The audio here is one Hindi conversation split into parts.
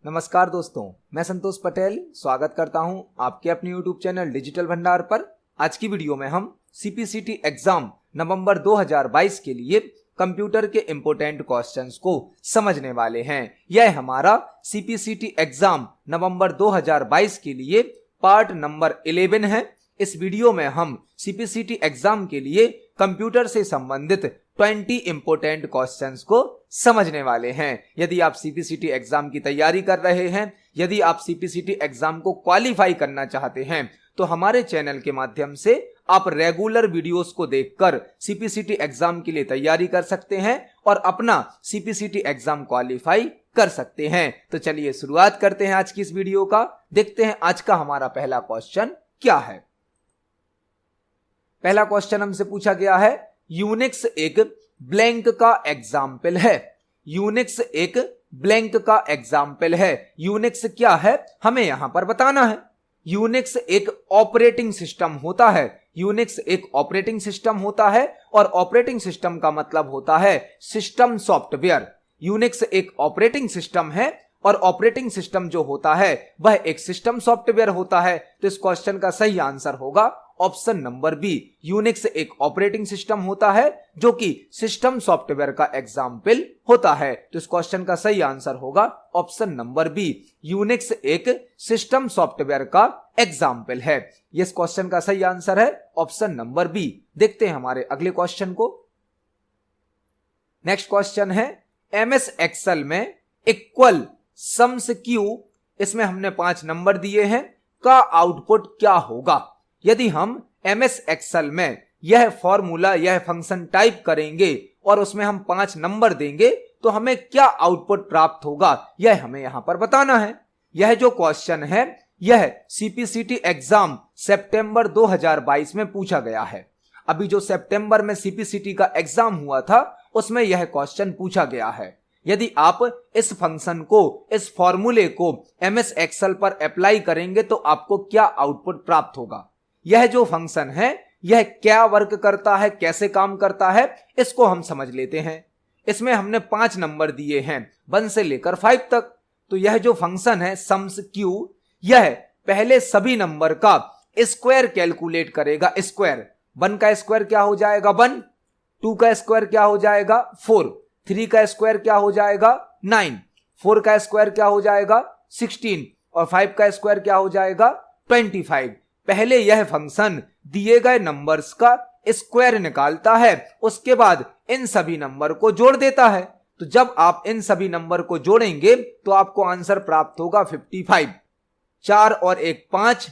नमस्कार दोस्तों, मैं संतोष पटेल स्वागत करता हूं आपके अपने YouTube चैनल डिजिटल भंडार पर। आज की वीडियो में हम CPCT एग्जाम नवंबर 2022 के लिए कंप्यूटर के इंपोर्टेंट क्वेश्चंस को समझने वाले हैं। यह हमारा CPCT एग्जाम नवंबर 2022 के लिए पार्ट नंबर 11 है। इस वीडियो में हम CPCT एग्जाम के लिए कंप्यूटर से संबंधित 20 इंपोर्टेंट क्वेश्चंस को समझने वाले हैं। यदि आप CPCT एग्जाम की तैयारी कर रहे हैं, यदि आप CPCT एग्जाम को क्वालिफाई करना चाहते हैं, तो हमारे चैनल के माध्यम से आप रेगुलर वीडियोस को देखकर CPCT एग्जाम के लिए तैयारी कर सकते हैं और अपना CPCT एग्जाम क्वालिफाई कर सकते हैं। तो चलिए शुरुआत करते हैं आज की इस वीडियो का। देखते हैं आज का हमारा पहला क्वेश्चन क्या है। पहला क्वेश्चन हमसे पूछा गया है, यूनिक्स एक ब्लैंक का एग्जाम्पल है। यूनिक्स एक ब्लैंक का एग्जाम्पल है। यूनिक्स क्या है हमें यहां पर बताना है। यूनिक्स एक ऑपरेटिंग सिस्टम होता है। यूनिक्स एक ऑपरेटिंग सिस्टम होता है और ऑपरेटिंग सिस्टम का मतलब होता है सिस्टम सॉफ्टवेयर। यूनिक्स एक ऑपरेटिंग सिस्टम है और ऑपरेटिंग सिस्टम जो होता है वह एक सिस्टम सॉफ्टवेयर होता है। तो इस क्वेश्चन का सही आंसर होगा ऑप्शन नंबर बी। यूनिक्स एक ऑपरेटिंग सिस्टम होता है जो कि सिस्टम सॉफ्टवेयर का एग्जाम्पल होता है। तो इस क्वेश्चन का सही आंसर होगा ऑप्शन नंबर बी। यूनिक्स एक सिस्टम सॉफ्टवेयर का एग्जाम्पल है। यह इस क्वेश्चन का सही आंसर है ऑप्शन नंबर बी। देखते हैं हमारे अगले क्वेश्चन को। नेक्स्ट क्वेश्चन है, MS एक्सेल में इक्वल सम्स क्यू, इसमें हमने 5 नंबर दिए हैं, का आउटपुट क्या होगा। यदि हम MS एक्सेल में यह फॉर्मूला यह फंक्शन टाइप करेंगे और उसमें हम 5 नंबर देंगे तो हमें क्या आउटपुट प्राप्त होगा, यह हमें यहां पर बताना है। यह जो क्वेश्चन है यह CPCT एग्जाम सितंबर 2022 में पूछा गया है। अभी जो सितंबर में CPCT का एग्जाम हुआ था उसमें यह क्वेश्चन पूछा गया है। यदि आप इस फंक्शन को, इस फॉर्मूले को MS एक्सेल पर अप्लाई करेंगे तो आपको क्या आउटपुट प्राप्त होगा। यह जो फंक्शन है यह क्या वर्क करता है, कैसे काम करता है, इसको हम समझ लेते हैं। इसमें हमने 5 नंबर दिए हैं 1 से लेकर 5 तक। तो यह जो फंक्शन है सम्स क्यू, यह पहले सभी नंबर का स्क्वायर कैलकुलेट करेगा। स्क्वायर 1 का स्क्वायर क्या हो जाएगा 1, 2 का स्क्वायर क्या हो जाएगा 4, 3 का स्क्वायर क्या हो जाएगा 9, 4 का स्क्वायर क्या हो जाएगा 16 और 5 का स्क्वायर क्या हो जाएगा 25। पहले यह फंक्शन दिए गए नंबर्स का स्क्वायर निकालता है, उसके बाद इन सभी नंबर को जोड़ देता है। तो जब आप इन सभी नंबर को जोड़ेंगे तो आपको आंसर प्राप्त होगा 55। 4 और 1 5,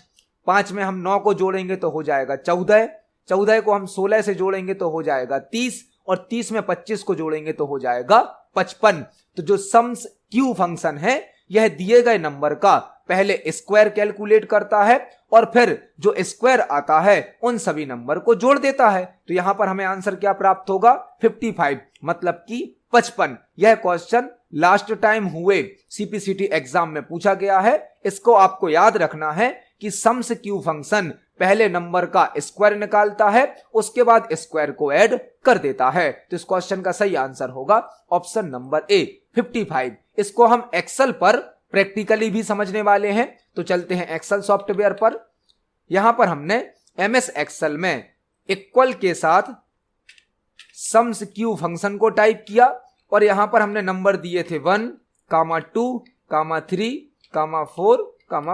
5 में हम 9 को जोड़ेंगे तो हो जाएगा 14, 14 को हम 16 से जोड़ेंगे तो हो जाएगा 30 और 30 में 25 को जोड़ेंगे तो हो जाएगा 55। तो जो सम्स क्यू फंक्शन है यह दिए गए नंबर का पहले स्क्वायर कैलकुलेट करता है और फिर जो स्क्वायर आता है उन सभी नंबर को जोड़ देता है। तो यहां पर हमें आंसर क्या प्राप्त होगा 55, मतलब कि 55। यह क्वेश्चन लास्ट टाइम हुए CPCT एग्जाम में पूछा गया है। इसको आपको याद रखना है कि सम्स क्यू फंक्शन पहले नंबर का स्क्वायर निकालता है, उसके बाद स्क्वायर को ऐड कर देता है। तो इस क्वेश्चन का सही आंसर होगा ऑप्शन नंबर ए 55। इसको हम एक्सेल पर प्रैक्टिकली भी समझने वाले हैं। तो चलते हैं एक्सेल सॉफ्टवेयर पर। यहां पर हमने MS एक्सेल में इक्वल के साथ सम्स क्यू फंक्शन को टाइप किया और यहां पर हमने नंबर दिए थे 1, 2, 3, 4,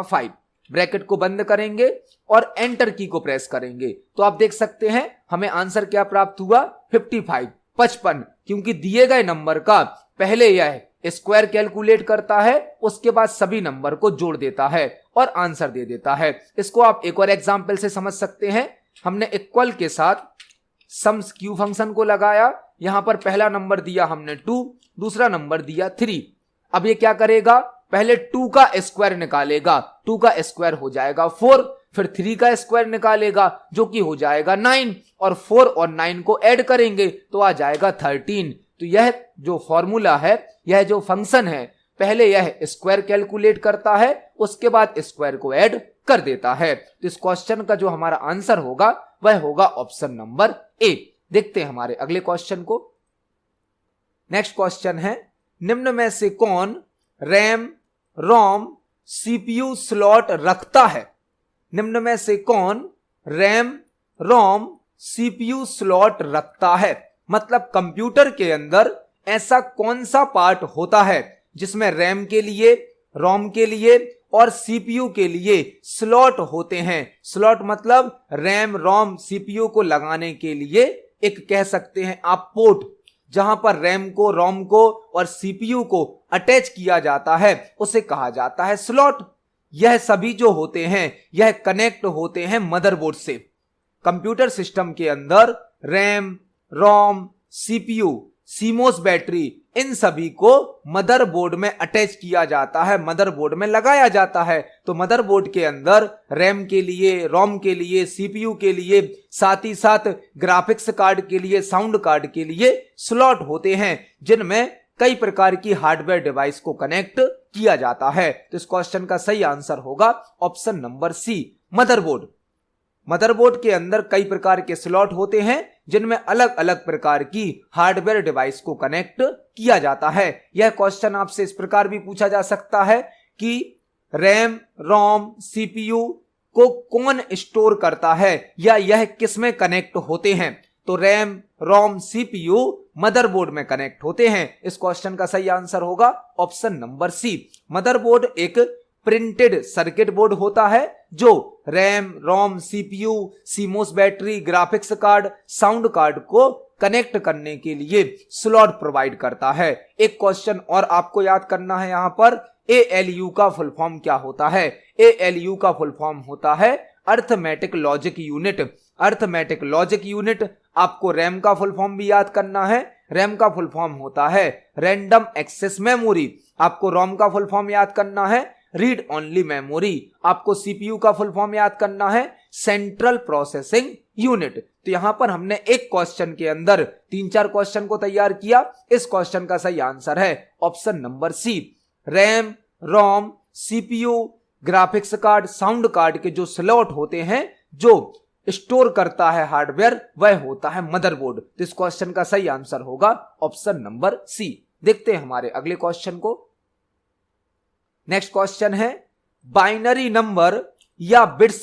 5। ब्रैकेट को बंद करेंगे और एंटर की को प्रेस करेंगे तो आप देख सकते हैं हमें आंसर क्या प्राप्त हुआ 55, 55। क्योंकि दिए गए नंबर का पहले यह स्क्वायर कैलकुलेट करता है, उसके बाद सभी नंबर को जोड़ देता है और आंसर दे देता है। इसको आप एक और एग्जांपल से समझ सकते हैं। हमने इक्वल के साथ सम्स क्यू फंक्शन को लगाया। यहां पर पहला नंबर दिया हमने 2, दूसरा नंबर दिया 3। अब ये क्या करेगा, पहले 2 का स्क्वायर निकालेगा, 2 का स्क्वायर हो जाएगा 4, फिर 3 का स्क्वायर निकालेगा जो कि हो जाएगा 9 और 4 और 9 को ऐड करेंगे तो आ जाएगा 13। तो यह जो फॉर्मूला है, यह जो फंक्शन है, पहले यह स्क्वायर कैलकुलेट करता है, उसके बाद स्क्वायर को ऐड कर देता है। तो इस क्वेश्चन का जो हमारा आंसर होगा वह होगा ऑप्शन नंबर ए। देखते हैं हमारे अगले क्वेश्चन को। नेक्स्ट क्वेश्चन है, निम्न में से कौन रैम रोम सीपीयू स्लॉट रखता है? निम्न में से कौन रैम रोम सीपीयू स्लॉट रखता है? मतलब कंप्यूटर के अंदर ऐसा कौन सा पार्ट होता है जिसमें रैम के लिए, रोम के लिए और सीपीयू के लिए स्लॉट होते हैं? स्लॉट मतलब रैम रोम सीपीयू को लगाने के लिए एक कह सकते हैं आप पोर्ट, जहां पर रैम को, रोम को और सीपीयू को अटैच किया जाता है, उसे कहा जाता है स्लॉट। यह सभी जो होते हैं यह कनेक्ट होते हैं मदरबोर्ड से। कंप्यूटर सिस्टम के अंदर RAM, ROM, CPU, CMOS battery, इन सभी को मदरबोर्ड में अटैच किया जाता है, मदरबोर्ड में लगाया जाता है। तो मदरबोर्ड के अंदर रैम के लिए, रोम के लिए, सीपीयू के लिए, साथ ही साथ ग्राफिक्स कार्ड के लिए, साउंड कार्ड के लिए स्लॉट होते हैं, जिनमें कई प्रकार की हार्डवेयर डिवाइस को कनेक्ट किया जाता है। तो इस क्वेश्चन का सही आंसर होगा option number C, motherboard. Motherboard के अंदर कई प्रकार के स्लॉट होते हैं जिनमें अलग अलग प्रकार की हार्डवेयर डिवाइस को कनेक्ट किया जाता है। यह क्वेश्चन आपसे इस प्रकार भी पूछा जा सकता है कि रैम, रोम, सीपीयू को कौन स्टोर करता है या यह किस में कनेक्ट होते हैं? तो रैम, रोम, सीपीयू मदरबोर्ड में कनेक्ट होते हैं। इस क्वेश्चन का सही आंसर होगा ऑप्शन नंबर सी। मदरबोर्ड एक प्रिंटेड सर्किट बोर्ड होता है जो RAM, ROM, CPU, CMOS battery, graphics card, sound card को कनेक्ट करने के लिए स्लॉट प्रोवाइड करता है। एक क्वेश्चन और आपको याद करना है, यहां पर ALU का फुल फॉर्म क्या होता है? ALU का फुल फॉर्म होता है arithmetic logic unit. Arithmetic logic unit. आपको रैम का फुल फॉर्म भी याद करना है। रैम का फुल फॉर्म होता है रैंडम एक्सेस मेमोरी। आपको रोम का फुल फॉर्म याद करना है रीड ओनली मेमोरी। आपको सीपीयू का फुल फॉर्म याद करना है सेंट्रल प्रोसेसिंग यूनिट। तो यहां पर हमने एक क्वेश्चन के अंदर 3-4 क्वेश्चन को तैयार किया। इस क्वेश्चन का सही आंसर है option number C. RAM, ROM, CPU, graphics card, sound card के जो स्लॉट होते हैं जो स्टोर करता है हार्डवेयर, वह होता है मदरबोर्ड। तो इस क्वेश्चन का सही आंसर होगा ऑप्शन नंबर सी। देखते हैं हमारे अगले क्वेश्चन को। नेक्स्ट क्वेश्चन है, बाइनरी नंबर या बिट्स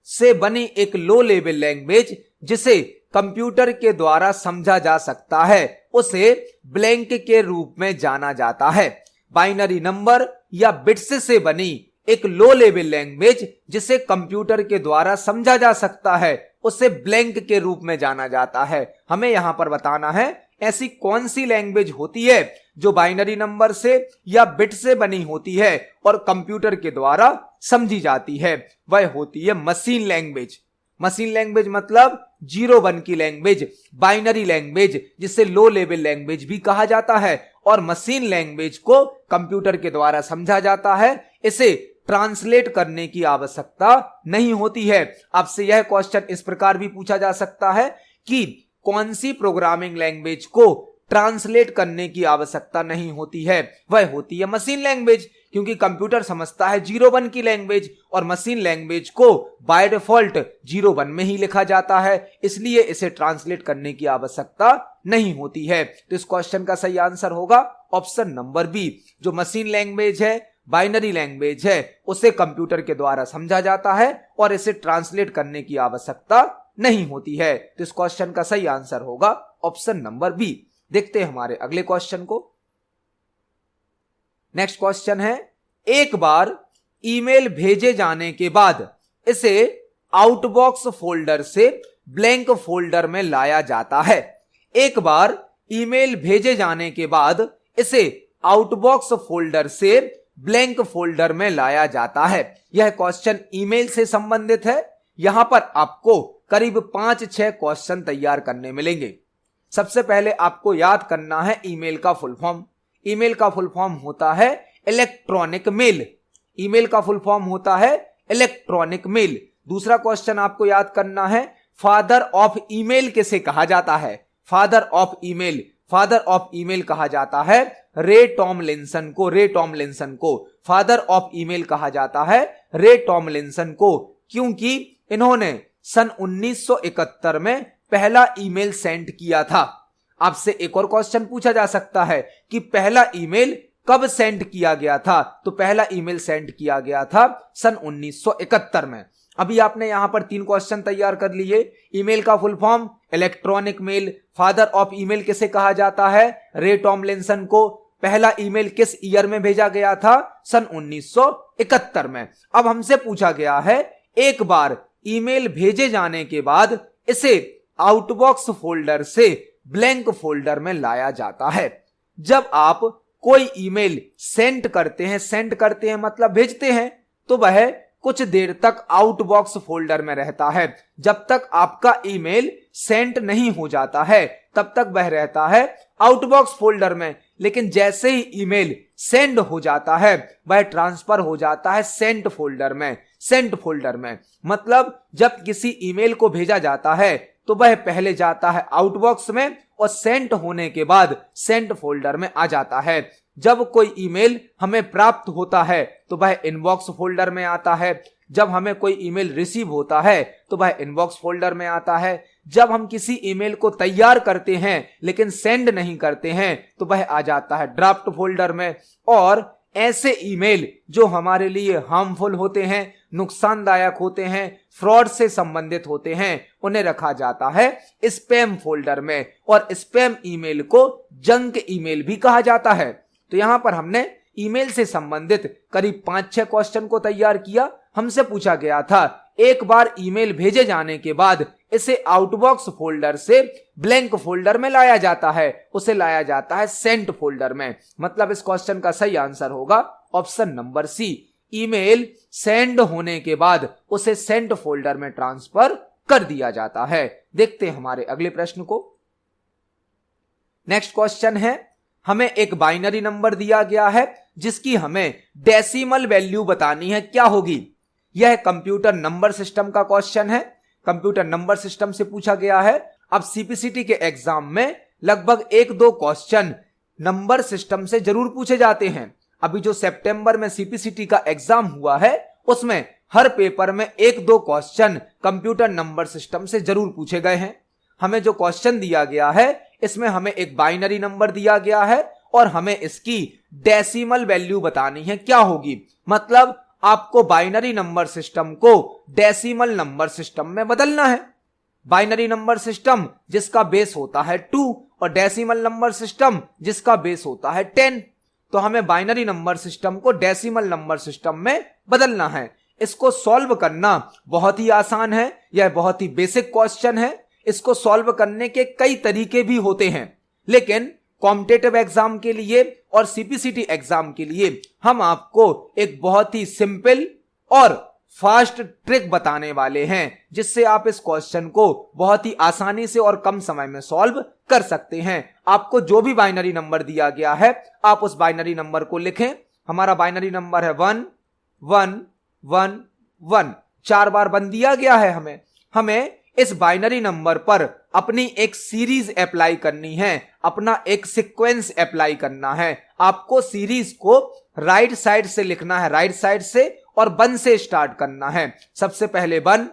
से बनी एक लो लेवल लैंग्वेज जिसे कंप्यूटर के द्वारा समझा जा सकता है उसे ब्लैंक के रूप में जाना जाता है। बाइनरी नंबर या बिट्स से बनी एक लो लेवल लैंग्वेज जिसे कंप्यूटर के द्वारा समझा जा सकता है उसे ब्लैंक के रूप में जाना जाता है। हमें यहां पर बताना है ऐसी कौन सी लैंग्वेज होती है जो बाइनरी नंबर से या बिट से बनी होती है और कंप्यूटर के द्वारा समझी जाती है। वह होती है मशीन लैंग्वेज। मशीन लैंग्वेज मतलब 0-1 की लैंग्वेज, बाइनरी लैंग्वेज जिसे लो लेवल लैंग्वेज भी कहा जाता है, और मशीन लैंग्वेज को कंप्यूटर के द्वारा समझा जाता है। इसे ट्रांसलेट करने की आवश्यकता नहीं होती है। आपसे यह क्वेश्चन इस प्रकार भी पूछा जा सकता है कि कौन सी प्रोग्रामिंग लैंग्वेज को ट्रांसलेट करने की आवश्यकता नहीं होती है? वह होती है मशीन लैंग्वेज, क्योंकि कंप्यूटर समझता है 0-1 की लैंग्वेज और मशीन लैंग्वेज को बाय डिफॉल्ट 0-1 में ही लिखा जाता है, इसलिए इसे ट्रांसलेट करने की आवश्यकता नहीं होती है। तो इस क्वेश्चन का सही आंसर होगा ऑप्शन नंबर बी। जो मशीन लैंग्वेज है, बाइनरी लैंग्वेज है, उसे कंप्यूटर के द्वारा समझा जाता है और इसे ट्रांसलेट करने की आवश्यकता नहीं होती है। तो इस क्वेश्चन का सही आंसर होगा ऑप्शन नंबर बी। देखते हैं हमारे अगले क्वेश्चन को। नेक्स्ट क्वेश्चन है, एक बार ईमेल भेजे जाने के बाद इसे आउटबॉक्स फोल्डर से ब्लैंक फोल्डर में लाया जाता है। एक बार ईमेल भेजे जाने के बाद इसे आउटबॉक्स फोल्डर से ब्लैंक फोल्डर में लाया जाता है। यह क्वेश्चन ईमेल से संबंधित है। यहां पर आपको करीब 5-6 क्वेश्चन तैयार करने मिलेंगे। सबसे पहले आपको याद करना है ईमेल का फुल फॉर्म। ईमेल का फुल फॉर्म होता है इलेक्ट्रॉनिक मेल। ईमेल का फुल फॉर्म होता है इलेक्ट्रॉनिक मेल। दूसरा क्वेश्चन आपको याद करना है फादर ऑफ ईमेल किसे कहा जाता है? Father of email, father of email कहा जाता है रे टॉमलिंसन को। रे टॉमलिंसन को फादर ऑफ ईमेल कहा जाता है, रे टॉमलिंसन को, क्योंकि इन्होंने सन 1971 में पहला ईमेल सेंड किया था। आपसे एक और क्वेश्चन पूछा जा सकता है कि पहला ईमेल कब सेंड किया गया था? तो पहला ईमेल सेंड किया गया था सन 1971 में। अभी आपने यहां पर 3 क्वेश्चन तैयार कर लिए। ईमेल का full form electronic mail. Father of email किसे कहा जाता है? रे टॉमलिंसन को। पहला ईमेल किस ईयर में भेजा गया था? सन 1971 में। अब हमसे पूछा गया है, एक बार ईमेल भेजे जाने के बाद इसे आउटबॉक्स फोल्डर से ब्लैंक फोल्डर में लाया जाता है। जब आप कोई ईमेल सेंड करते हैं मतलब भेजते हैं, तो वह कुछ देर तक आउटबॉक्स फोल्डर में रहता है। जब तक आपका ईमेल सेंड नहीं हो जाता है तब तक वह रहता है आउटबॉक्स फोल्डर में। लेकिन जैसे ही ईमेल सेंड हो जाता है वह ट्रांसफर हो जाता है सेंट फोल्डर में। मतलब जब किसी ईमेल को भेजा जाता है तो वह पहले जाता है आउटबॉक्स में और सेंट होने के बाद सेंट फोल्डर में आ जाता है। जब कोई ईमेल हमें प्राप्त होता है तो वह इनबॉक्स फोल्डर में आता है। जब हमें कोई ईमेल रिसीव होता है तो वह इनबॉक्स फोल्डर में आता है। जब हम किसी ईमेल को तैयार करते हैं लेकिन सेंड नहीं करते हैं तो वह आ जाता है ड्राफ्ट फोल्डर में। और ऐसे ईमेल जो हमारे लिए हार्मफुल होते हैं, नुकसानदायक होते हैं, फ्रॉड से संबंधित होते हैं, उन्हें रखा जाता है स्पैम फोल्डर में। और स्पैम ईमेल को जंक ईमेल भी कहा जाता है। तो यहां पर हमने ईमेल से संबंधित करीब 5-6 क्वेश्चन को तैयार किया। हमसे पूछा गया था, एक बार ईमेल भेजे जाने के बाद इसे आउटबॉक्स फोल्डर से ब्लैंक फोल्डर में लाया जाता है, उसे लाया जाता है सेंट फोल्डर में। मतलब इस क्वेश्चन का सही आंसर होगा option number C. Email send होने के बाद उसे सेंट फोल्डर में ट्रांसफर कर दिया जाता है। देखते हैं हमारे अगले प्रश्न को। नेक्स्ट क्वेश्चन है, हमें एक बाइनरी नंबर दिया गया है जिसकी हमें डेसिमल वैल्यू बतानी है, क्या होगी? यह कंप्यूटर नंबर सिस्टम का क्वेश्चन है। कंप्यूटर नंबर सिस्टम से पूछा गया है। अब सीपीसीटी के एग्जाम में लगभग 1-2 क्वेश्चन नंबर सिस्टम से जरूर पूछे जाते हैं। अभी जो सितंबर में सीपीसीटी का एग्जाम हुआ है उसमें हर पेपर में 1-2 क्वेश्चन कंप्यूटर नंबर सिस्टम से जरूर पूछे गए हैं। हमें जो क्वेश्चन दिया गया है इसमें हमें एक बाइनरी नंबर दिया गया है और हमें इसकी डेसिमल वैल्यू बतानी है, क्या होगी? मतलब आपको बाइनरी नंबर सिस्टम को डेसिमल नंबर सिस्टम में बदलना है। बाइनरी नंबर सिस्टम जिसका बेस होता है 2 और डेसिमल नंबर सिस्टम जिसका बेस होता है 10। तो हमें बाइनरी नंबर सिस्टम को डेसिमल नंबर सिस्टम में बदलना है। इसको सॉल्व करना बहुत ही आसान है, यह बहुत ही बेसिक क्वेश्चन है। इसको सॉल्व करने के कई तरीके भी होते हैं, लेकिन कॉम्पिटिटिव एग्जाम के लिए और सीपीसीटी एग्जाम के लिए हम आपको एक बहुत ही सिंपल और फास्ट ट्रिक बताने वाले हैं जिससे आप इस क्वेश्चन को बहुत ही आसानी से और कम समय में सॉल्व कर सकते हैं। आपको जो भी बाइनरी नंबर दिया गया है आप उस बाइनरी नंबर को लिखें। हमारा बाइनरी नंबर है 1 1 1 1। 4 बार 1 दिया गया है। हमें इस बाइनरी नंबर पर अपनी एक सीरीज अप्लाई करनी है, अपना एक सीक्वेंस अप्लाई करना है। आपको सीरीज को राइट साइड से लिखना है, राइट साइड से, और 1 से स्टार्ट करना है। सबसे पहले 1,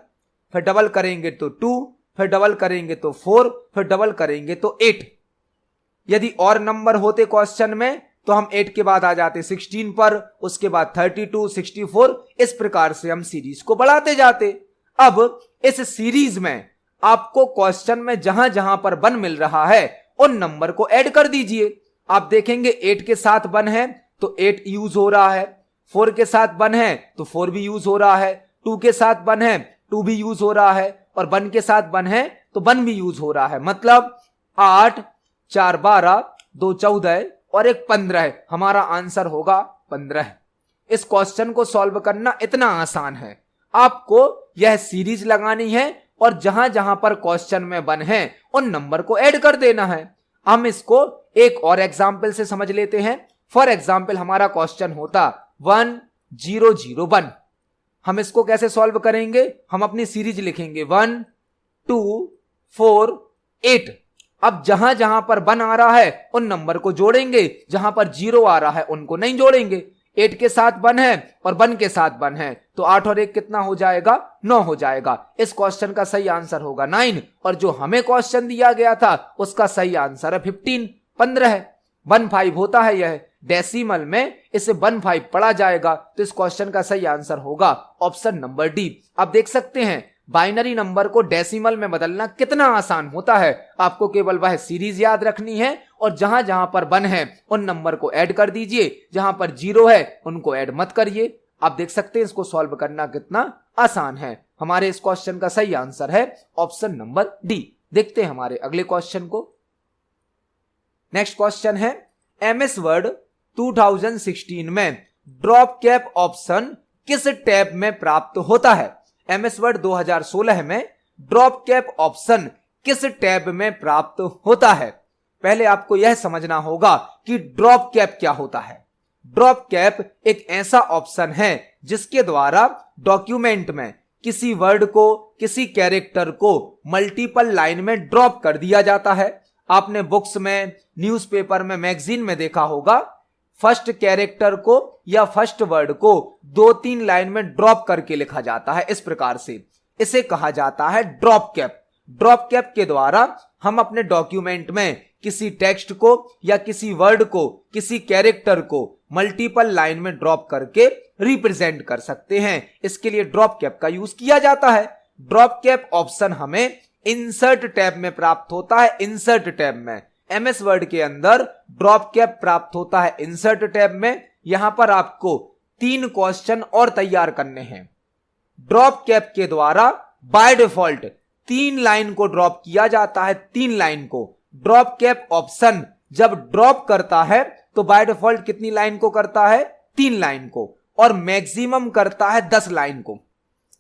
फिर डबल करेंगे तो 2, फिर डबल करेंगे तो 4, फिर डबल करेंगे तो 8। यदि और नंबर होते क्वेश्चन में तो हम 8 के बाद आ जाते 16 पर, उसके बाद 32, 64। इस प्रकार से हम सीरीज को बढ़ाते जाते। अब इस सीरीज में आपको क्वेश्चन में जहां जहां पर 1 मिल रहा है उन नंबर को ऐड कर दीजिए। आप देखेंगे 8 के साथ 1 है तो 8 यूज हो रहा है, 4 के साथ 1 है तो 4 भी यूज हो रहा है, 2 के साथ 1 है 2 भी यूज हो रहा है, और 1 के साथ 1 है तो 1 भी यूज हो रहा है। मतलब 8, 4 12, 2 14 और 1 15 है। हमारा आंसर होगा 15। इस क्वेश्चन को सॉल्व करना इतना आसान है। आपको यह सीरीज लगानी है और जहां जहां पर क्वेश्चन में 1 है उन नंबर को ऐड कर देना है। हम इसको एक और एग्जाम्पल से समझ लेते हैं। फॉर एग्जाम्पल हमारा क्वेश्चन होता 1 0 0 1। हम इसको कैसे सॉल्व करेंगे? हम अपनी सीरीज लिखेंगे 1 2 4 8। अब जहां जहां पर 1 आ रहा है उन नंबर को जोड़ेंगे, जहां पर 0 आ रहा है उनको नहीं जोड़ेंगे। 8 के साथ 1 है और 1 के साथ 1 है तो 8 और 1 कितना हो जाएगा? 9 हो जाएगा। इस क्वेश्चन का सही आंसर होगा 9। और जो हमें क्वेश्चन दिया गया था उसका सही आंसर है 15 है। 1 5 होता है यह। डेसिमल में इसे 15 पढ़ा जाएगा। तो इस क्वेश्चन का सही आंसर होगा ऑप्शन नंबर डी। आप देख सकते हैं बाइनरी नंबर को डेसिमल में बदलना कितना आसान होता है। आपको केवल वह सीरीज याद रखनी है और जहां जहां पर 1 है उन नंबर को ऐड कर दीजिए, जहां पर 0 है उनको ऐड मत करिए। आप देख सकते हैं इसको सॉल्व करना कितना आसान है। हमारे इस क्वेश्चन का सही आंसर है ऑप्शन नंबर डी। देखते हैं हमारे अगले क्वेश्चन को। नेक्स्ट क्वेश्चन है एमएस वर्ड 2016 में ड्रॉप कैप ऑप्शन किस टैब में प्राप्त होता है? एमएस वर्ड 2016 में ड्रॉप कैप ऑप्शन किस टैब में प्राप्त होता है? पहले आपको यह समझना होगा कि ड्रॉप कैप क्या होता है। ड्रॉप कैप एक ऐसा ऑप्शन है जिसके द्वारा डॉक्यूमेंट में किसी वर्ड को, किसी कैरेक्टर को मल्टीपल लाइन में ड्रॉप कर दिया जाता है। आपने बुक्स में, न्यूज़पेपर में, मैगजीन में देखा होगा फर्स्ट कैरेक्टर को या फर्स्ट वर्ड को 2-3 लाइन में ड्रॉप करके लिखा जाता है। इस प्रकार से इसे कहा जाता है ड्रॉप कैप। ड्रॉप कैप के द्वारा हम अपने डॉक्यूमेंट में किसी टेक्स्ट को या किसी वर्ड को, किसी कैरेक्टर को मल्टीपल लाइन में ड्रॉप करके रिप्रेजेंट कर सकते हैं। इसके लिए ड्रॉप कैप का यूज किया जाता है। ड्रॉप कैप ऑप्शन हमें इंसर्ट टैब में प्राप्त होता है। इंसर्ट टैब में एमएस वर्ड के अंदर ड्रॉप कैप प्राप्त होता है इंसर्ट टैब में। यहां पर आपको 3 क्वेश्चन और तैयार करने हैं। ड्रॉप कैप के द्वारा बाय डिफॉल्ट 3 लाइन को ड्रॉप किया जाता है। 3 लाइन को ड्रॉप कैप ऑप्शन जब ड्रॉप करता है तो बाय डिफॉल्ट कितनी लाइन को करता है? 3 लाइन को, और मैक्सिमम करता है 10 लाइन को।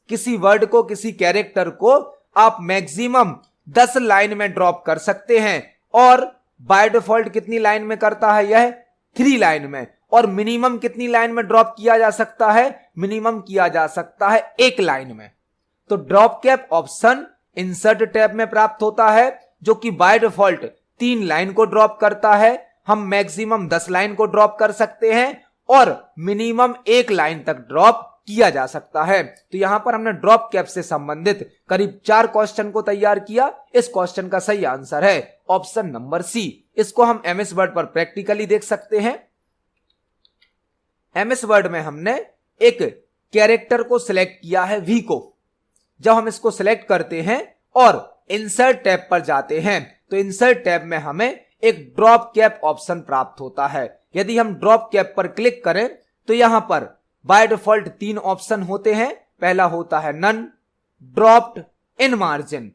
किसी वर्ड को, किसी कैरेक्टर को आप मैक्सिमम 10 लाइन में ड्रॉप कर सकते हैं, और बाय डिफॉल्ट कितनी लाइन में करता है? यह 3 लाइन में। और मिनिमम कितनी लाइन में ड्रॉप किया जा सकता है? मिनिमम किया जा सकता है 1 लाइन में। तो drop cap option insert tab में प्राप्त होता है, जो कि बाय डिफॉल्ट 3 लाइन को ड्रॉप करता है। हम मैक्सिमम 10 लाइन को ड्रॉप कर सकते हैं और मिनिमम 1 लाइन तक ड्रॉप किया जा सकता है। तो यहां पर हमने ड्रॉप कैप से संबंधित करीब 4 क्वेश्चन को तैयार किया। इस क्वेश्चन का सही आंसर है ऑप्शन नंबर सी। इसको हम एमएस वर्ड पर प्रैक्टिकली देख सकते हैं। एमएस वर्ड में हमने एक कैरेक्टर को सिलेक्ट किया है, वी को। जब हम इसको सिलेक्ट करते हैं और इंसर्ट टैब पर जाते हैं तो इंसर्ट टैब में हमें एक ड्रॉप कैप ऑप्शन प्राप्त होता है। यदि हम ड्रॉप कैप पर क्लिक करें तो यहां पर बाय डिफॉल्ट 3 ऑप्शन होते हैं। पहला होता है नन, ड्रॉप्ड, इन मार्जिन।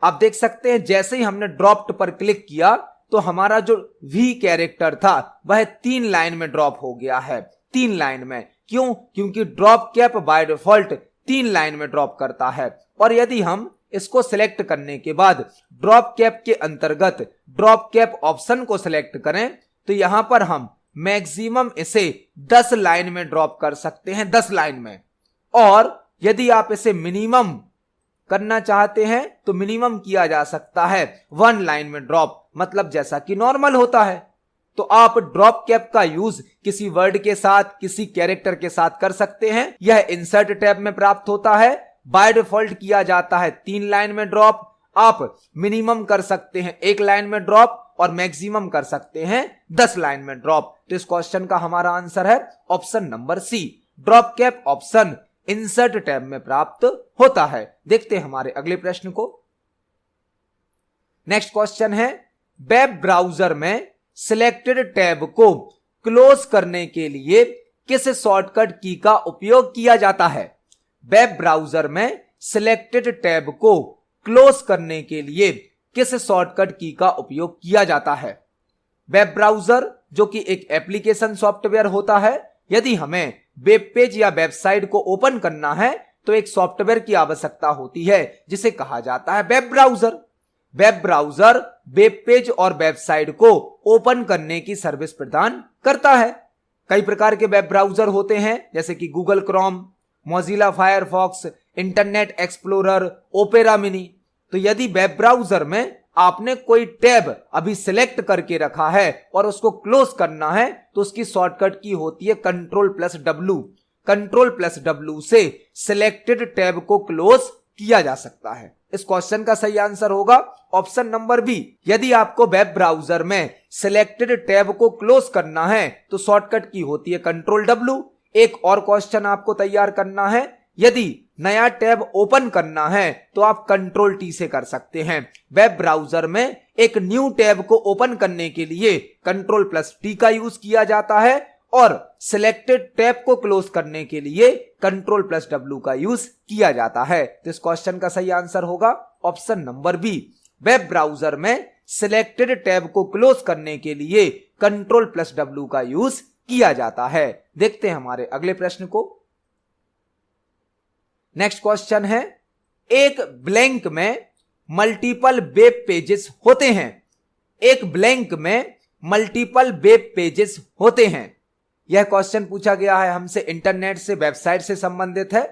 आप देख सकते हैं जैसे ही हमने ड्रॉप्ड पर क्लिक किया तो हमारा जो वी कैरेक्टर था वह 3 लाइन में ड्रॉप हो गया है। 3 लाइन में क्यों? क्योंकि drop cap by default 3 line में ड्रॉप करता है। और यदि हम इसको सिलेक्ट करने के बाद ड्रॉप कैप के अंतर्गत ड्रॉप कैप ऑप्शन को सिलेक्ट करें तो यहां पर हम मैक्सिमम इसे 10 लाइन में ड्रॉप कर सकते हैं, 10 लाइन में। और यदि आप इसे मिनिमम करना चाहते हैं तो मिनिमम किया जा सकता है 1 लाइन में ड्रॉप, मतलब जैसा कि नॉर्मल होता है। तो आप ड्रॉप कैप का यूज किसी वर्ड के साथ, किसी कैरेक्टर के साथ कर सकते हैं। यह इंसर्ट टैब में प्राप्त होता है। बाय डिफॉल्ट किया जाता है 3 लाइन में ड्रॉप। आप मिनिमम कर सकते हैं 1 लाइन में ड्रॉप और मैक्सिमम कर सकते हैं 10 लाइन में ड्रॉप। तो इस क्वेश्चन का हमारा आंसर है option number C. Drop cap option insert tab में प्राप्त होता है। देखते हैं हमारे अगले प्रश्न को। नेक्स्ट क्वेश्चन है वेब ब्राउजर में सिलेक्टेड टैब को क्लोज करने के लिए किस शॉर्टकट की का उपयोग किया जाता है? वेब ब्राउजर में सिलेक्टेड टैब को क्लोज करने के लिए किस शॉर्टकट की का उपयोग किया जाता है? वेब ब्राउजर जो कि एक एप्लीकेशन सॉफ्टवेयर होता है। यदि हमें वेब पेज या वेबसाइट को ओपन करना है तो एक सॉफ्टवेयर की आवश्यकता होती है जिसे कहा जाता है web browser. Web browser web page और वेबसाइट को ओपन करने की सर्विस प्रदान करता है। कई प्रकार के वेब ब्राउजर होते हैं जैसे कि Google Chrome, Mozilla Firefox, internet explorer, opera mini. तो यदि वेब ब्राउजर में आपने कोई टैब अभी सिलेक्ट करके रखा है और उसको क्लोज करना है तो उसकी शॉर्टकट की होती है Ctrl+W। Ctrl+W से सिलेक्टेड टैब को क्लोज किया जा सकता है। इस क्वेश्चन का सही आंसर होगा ऑप्शन नंबर बी। यदि आपको वेब ब्राउजर में सिलेक्टेड टैब को क्लोज करना है तो शॉर्टकट की होती है कंट्रोल W। एक और क्वेश्चन आपको तैयार करना है, यदि नया टैब ओपन करना है तो आप कंट्रोल T से कर सकते हैं। वेब ब्राउजर में एक न्यू टैब को ओपन करने के लिए कंट्रोल +T का यूज किया जाता है और सिलेक्टेड टैब को क्लोज करने के लिए कंट्रोल +W का यूज किया जाता है। तो इस क्वेश्चन का सही आंसर होगा option number B. Web browser में सिलेक्टेड टैब को क्लोज करने के लिए कंट्रोल +W का यूज किया जाता है। देखते हैं हमारे अगले प्रश्न को। नेक्स्ट क्वेश्चन है, एक ब्लैंक में मल्टीपल वेब पेजेस होते हैं। एक ब्लैंक में मल्टीपल वेब पेजेस होते हैं। यह क्वेश्चन पूछा गया है हमसे, इंटरनेट से, वेबसाइट से संबंधित है।